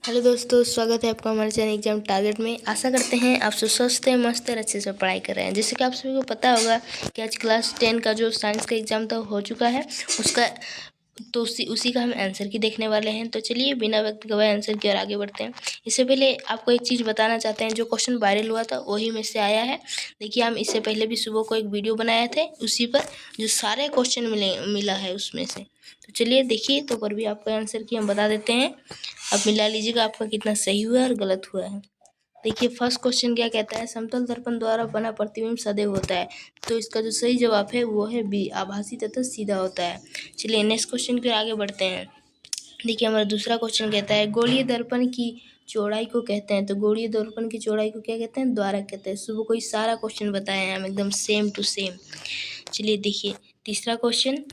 Hello दोस्तों, स्वागत है आपका हमारे चैनल एग्जाम टारगेट में। आशा करते हैं आप सब स्वस्थ हैं, मस्त और अच्छे से पढ़ाई कर रहे हैं। जैसे कि आप सभी को पता होगा कि आज क्लास 10 का जो साइंस का एग्ज़ाम था हो चुका है, उसका तो उसी का हम आंसर की देखने वाले हैं। तो चलिए बिना वक्त गवाए आंसर की ओर आगे बढ़ते हैं। इससे पहले आपको एक चीज़ बताना चाहते हैं, जो क्वेश्चन वायरल हुआ था वही में से आया है। देखिए, हम इससे पहले भी सुबह को एक वीडियो बनाए थे उसी पर, जो सारे क्वेश्चन मिला है उसमें से। तो चलिए देखिए, तो पर भी आपका आंसर की हम बता देते हैं। अब मिला लीजिएगा आपका कितना सही हुआ है और गलत हुआ है। देखिए, फर्स्ट क्वेश्चन क्या कहता है, समतल दर्पण द्वारा बना प्रतिबिंब सदैव होता है। तो इसका जो सही जवाब है वो है बी, आभासी तथा सीधा होता है। चलिए नेक्स्ट क्वेश्चन की ओर आगे बढ़ते हैं। देखिए, हमारा दूसरा क्वेश्चन कहता है, गोलीय दर्पण की चौड़ाई को कहते हैं। तो गोलीय दर्पण की चौड़ाई को क्या कहते हैं? द्वारक कहते हैं। सुबह कोई सारा क्वेश्चन बताए हैं हम, एकदम सेम टू सेम। चलिए देखिए तीसरा क्वेश्चन,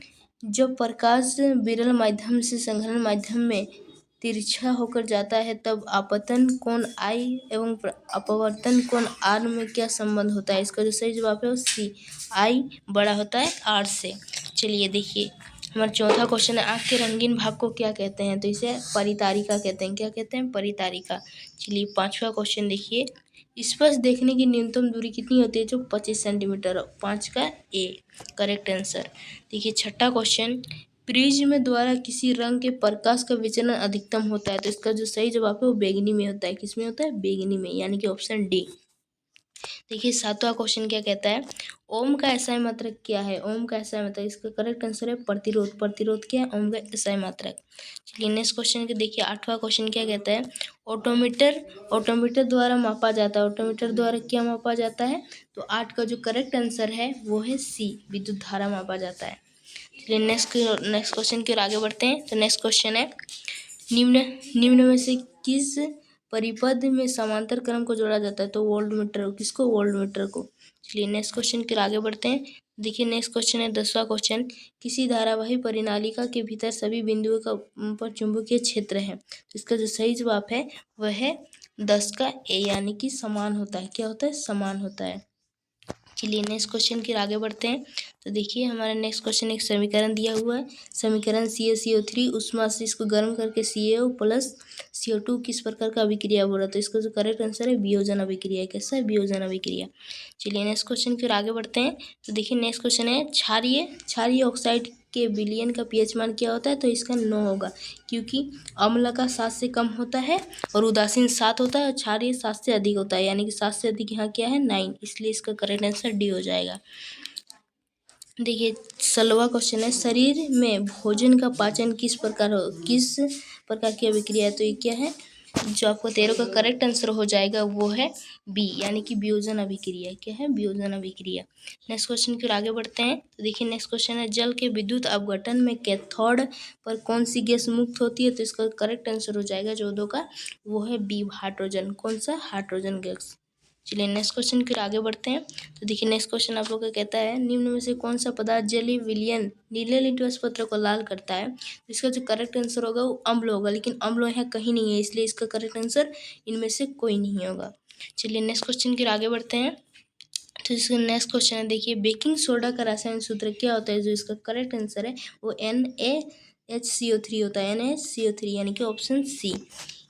जब प्रकाश विरल माध्यम से संघनन माध्यम में तिरछा होकर जाता है, तब आपतन कोण आई एवं अपवर्तन कोण आर में क्या संबंध होता है? इसका जो सही जवाब है वो सी, आई बड़ा होता है आर से। चलिए देखिए, हमारा चौथा क्वेश्चन है, आँख के रंगीन भाग को क्या कहते हैं? तो इसे परितारिका कहते हैं। क्या कहते हैं? परितारिका। चलिए पांचवा क्वेश्चन देखिए, स्पष्ट देखने की न्यूनतम दूरी कितनी होती है? जो 25 सेंटीमीटर। 5 का ए करेक्ट आंसर। देखिए छठा क्वेश्चन, प्रिज्म द्वारा किसी रंग के प्रकाश का विचलन अधिकतम होता है। तो इसका जो सही जवाब है वो बैंगनी में होता है। किस में होता है? बैंगनी में, यानी कि ऑप्शन डी। देखिए सातवां क्वेश्चन क्या कहता है, ओम का एसआई मात्रक क्या है? ओम का एसआई मात्रक, इसका करेक्ट आंसर है प्रतिरोध। प्रतिरोध क्या है? ओम का एसआई मात्रक। चलिए नेक्स्ट क्वेश्चन के देखिए, आठवां क्वेश्चन क्या कहता है, ऑटोमीटर द्वारा मापा जाता है। ऑटोमीटर द्वारा क्या मापा जाता है? तो 8 का जो करेक्ट आंसर है वो है सी, विद्युत धारा मापा जाता है। चलिए नेक्स्ट क्वेश्चन की ओर आगे बढ़ते हैं। तो नेक्स्ट क्वेश्चन है, निम्न में से किस परिपथ में समांतर क्रम को जोड़ा जाता है? तो वोल्टमीटर। किसको? वोल्टमीटर को। चलिए नेक्स्ट क्वेश्चन की ओर आगे बढ़ते हैं। देखिए नेक्स्ट क्वेश्चन है 10वां क्वेश्चन, किसी धारावाही परिनालिका के भीतर सभी बिंदुओं का पर चुंबकीय क्षेत्र है। तो इसका जो सही जवाब है वह है 10 का ए, यानी कि समान होता है। क्या होता है? समान होता है। चलिए नेक्स्ट क्वेश्चन की ओर आगे बढ़ते हैं। तो देखिए हमारा नेक्स्ट क्वेश्चन, एक समीकरण दिया हुआ है। समीकरण CaCO3 उष्मा से इसको गर्म करके CaO प्लस CO2 किस प्रकार का अभिक्रिया बोला? तो इसका जो करेक्ट आंसर है वियोजन अभिक्रिया। कैसा है? वियोजन अभिक्रिया। चलिए नेक्स्ट क्वेश्चन की ओर आगे बढ़ते हैं। तो देखिए नेक्स्ट क्वेश्चन है, क्षारीय ऑक्साइड के विलयन का pH मान क्या होता है? तो इसका 9 होगा, क्योंकि अम्ल का 7 से कम होता है और उदासीन 7 होता है और क्षारीय 7 से अधिक होता है, यानी कि 7 से अधिक यहाँ क्या है? 9, इसलिए इसका करेक्ट आंसर डी हो जाएगा। देखिए 16वां क्वेश्चन है, शरीर में भोजन का पाचन किस प्रकार की अभिक्रिया है? तो ये क्या है? जो आपको 13 का करेक्ट आंसर हो जाएगा वो है बी, यानी कि वियोजन अभिक्रिया। क्या है? वियोजन अभिक्रिया। नेक्स्ट क्वेश्चन की ओर आगे बढ़ते हैं। तो देखिए नेक्स्ट क्वेश्चन है, जल के विद्युत अपघटन में कैथोड पर कौन सी गैस मुक्त होती है? तो इसका करेक्ट आंसर हो जाएगा 14 का, वो है बी, हाइड्रोजन। कौन सा? Hydrogen gas. चलिए नेक्स्ट क्वेश्चन की ओर आगे बढ़ते हैं। तो देखिए नेक्स्ट क्वेश्चन आप लोग का कहता है, निम्न में से कौन सा पदार्थ जलीय विलयन नीले लिटमस पत्र को लाल करता है? तो इसका जो करेक्ट आंसर होगा वो अम्ल होगा, लेकिन अम्ल यहाँ कहीं नहीं है, इसलिए इसका करेक्ट आंसर इनमें से कोई नहीं होगा। चलिए नेक्स्ट क्वेश्चन की ओर आगे बढ़ते हैं। तो इसका नेक्स्ट क्वेश्चन है, देखिए बेकिंग सोडा का रासायनिक सूत्र क्या होता है? जो इसका करेक्ट आंसर है वो NaHCO3 होता है। NaHCO3, यानी कि ऑप्शन सी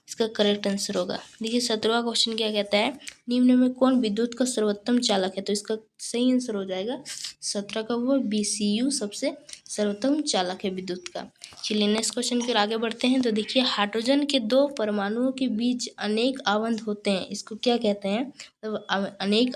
इसका करेक्ट आंसर होगा। देखिए 17वां क्वेश्चन क्या कहता है, निम्न में कौन विद्युत का सर्वोत्तम चालक है? तो इसका सही आंसर हो जाएगा 17 का, वो BCU सबसे सर्वोत्तम चालक है विद्युत का। चलिए नेक्स्ट क्वेश्चन की ओर आगे बढ़ते हैं। तो देखिए हाइड्रोजन के 2 परमाणुओं के बीच अनेक आवंत होते हैं, इसको क्या कहते हैं? तो अनेक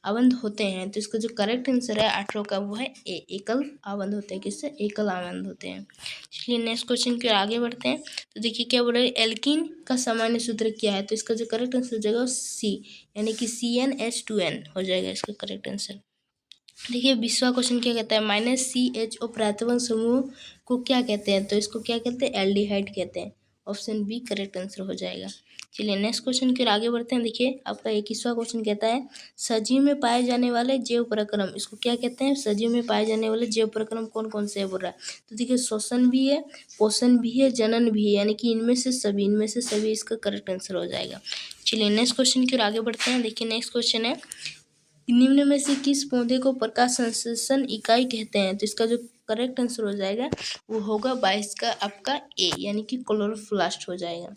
आवंत होते हैं। तो इसका जो करेक्ट आंसर है 18 का, वो है ए, एकल आवंत होते हैं। किससे? एकल आवंत होते हैं। चलिए नेक्स्ट क्वेश्चन की ओर आगे बढ़ते हैं। तो देखिए क्या बोल रहे हैं, एल्कीन का सामान्य सूत्र क्या है? तो इसका जो करेक्ट आंसर हो जाएगा सी, यानी कि CnH2n हो जाएगा इसका करेक्ट आंसर। देखिए 20वां क्वेश्चन क्या कहता है, -CHO प्राथमिक समूह को क्या कहते हैं? तो इसको क्या कहते हैं? एल्डिहाइड कहते हैं। ऑप्शन बी करेक्ट आंसर हो जाएगा। चलिए नेक्स्ट क्वेश्चन की ओर आगे बढ़ते हैं। देखिए आपका 21वां क्वेश्चन कहता है, सजीव में पाए जाने वाले जैव प्रक्रम, इसको क्या कहते हैं? सजीव में पाए जाने वाले जैव प्रक्रम कौन कौन से है बोल रहा है? तो देखिए श्वसन भी है, पोषण भी है, जनन भी है, यानी कि इनमें से सभी इसका करेक्ट आंसर हो जाएगा। चलिए नेक्स्ट क्वेश्चन की ओर आगे बढ़ते हैं। देखिए नेक्स्ट क्वेश्चन है, निम्न में से किस पौधे को प्रकाश संश्लेषण इकाई कहते हैं? तो इसका जो करेक्ट आंसर हो जाएगा वो होगा 22 का आपका ए, यानी कि क्लोरोप्लास्ट हो जाएगा।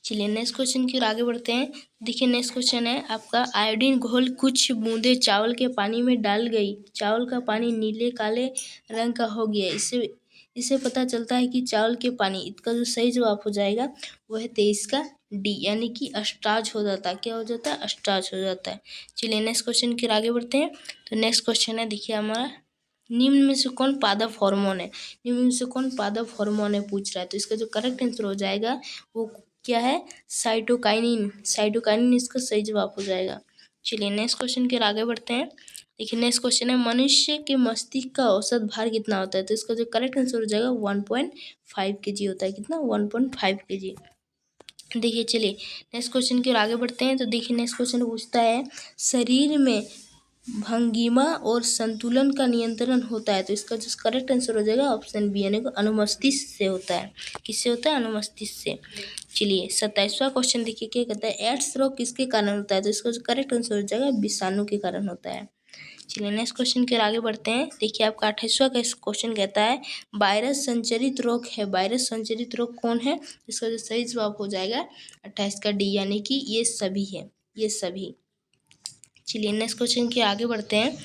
चलिए नेक्स्ट क्वेश्चन की ओर आगे बढ़ते हैं। देखिए नेक्स्ट क्वेश्चन है आपका, आयोडीन घोल कुछ बूंदे चावल के पानी में डाल गई, चावल का पानी नीले काले रंग का हो गया, इससे पता चलता है कि चावल के पानी। इसका जो सही जवाब हो जाएगा वो है 23 का डी, यानी कि अस्टार्च हो जाता है। क्या हो जाता है? अस्टार्च हो जाता है। चलिए नेक्स्ट क्वेश्चन की ओर आगे बढ़ते हैं। तो नेक्स्ट क्वेश्चन है देखिए हमारा, निम्न में से कौन पादप हार्मोन है? निम्न में से कौन पादप हार्मोन है पूछ रहा है, तो इसका जो करेक्ट आंसर हो जाएगा वो क्या है? साइटोकाइनिन। साइटोकाइनिन इसका सही जवाब हो जाएगा। चलिए नेक्स्ट क्वेश्चन की ओर आगे बढ़ते हैं। देखिए नेक्स्ट क्वेश्चन है, मनुष्य के मस्तिष्क का औसत भार कितना होता है? तो इसका जो करेक्ट आंसर हो जाएगा 1.5 kg होता है। कितना? 1.5 kg। देखिए चलिए नेक्स्ट क्वेश्चन की ओर आगे बढ़ते हैं। तो देखिए नेक्स्ट क्वेश्चन पूछता है, शरीर में भंगिमा और संतुलन का नियंत्रण होता है, तो इसका जो करेक्ट आंसर हो जाएगा ऑप्शन बी, यानी कि अनुमस्तिष्क से होता है। किससे होता है? अनुमस्तिष्क से। चलिए 27वां क्वेश्चन देखिए क्या कहता है, एड्स रोग किसके कारण होता है? तो इसका जो करेक्ट आंसर हो जाएगा विषाणु के कारण होता है। चलिए नेक्स्ट क्वेश्चन के आगे बढ़ते हैं। देखिए आपका 28वां क्वेश्चन कहता है, वायरस संचरित रोग है, वायरस संचरित रोग कौन है? इसका जो सही जवाब हो जाएगा 28 का डी, यानी कि ये सभी है, ये सभी। चलिए नेक्स्ट क्वेश्चन के आगे बढ़ते हैं।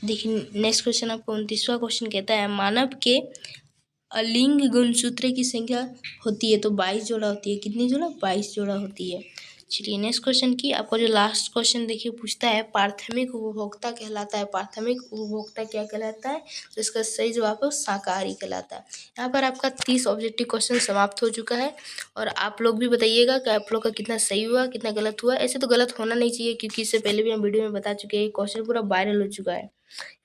देखिए नेक्स्ट क्वेश्चन आपको 29वां क्वेश्चन कहता है, मानव के अलिंग गुणसूत्र की संख्या होती है, तो 22 जोड़ा होती है। कितनी जोड़ा? 22 जोड़ा होती है। चलिए नेक्स्ट क्वेश्चन की आपका जो लास्ट क्वेश्चन देखिए पूछता है, प्राथमिक उपभोक्ता कहलाता है। प्राथमिक उपभोक्ता क्या कहलाता है? तो इसका सही जवाब है शाकाहारी कहलाता है। यहाँ पर आपका 30 ऑब्जेक्टिव क्वेश्चन समाप्त हो चुका है, और आप लोग भी बताइएगा कि आप लोग का कितना सही हुआ कितना गलत हुआ। ऐसे तो गलत होना नहीं चाहिए, क्योंकि इससे पहले भी हम वीडियो में बता चुके हैं, क्वेश्चन पूरा वायरल हो चुका है।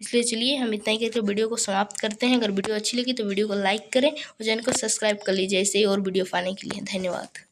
इसलिए चलिए हम इतना ही करके वीडियो को समाप्त करते हैं। अगर वीडियो अच्छी लगी तो वीडियो को लाइक करें और चैनल को सब्सक्राइब कर लीजिए ऐसे ही और वीडियो पाने के लिए। धन्यवाद।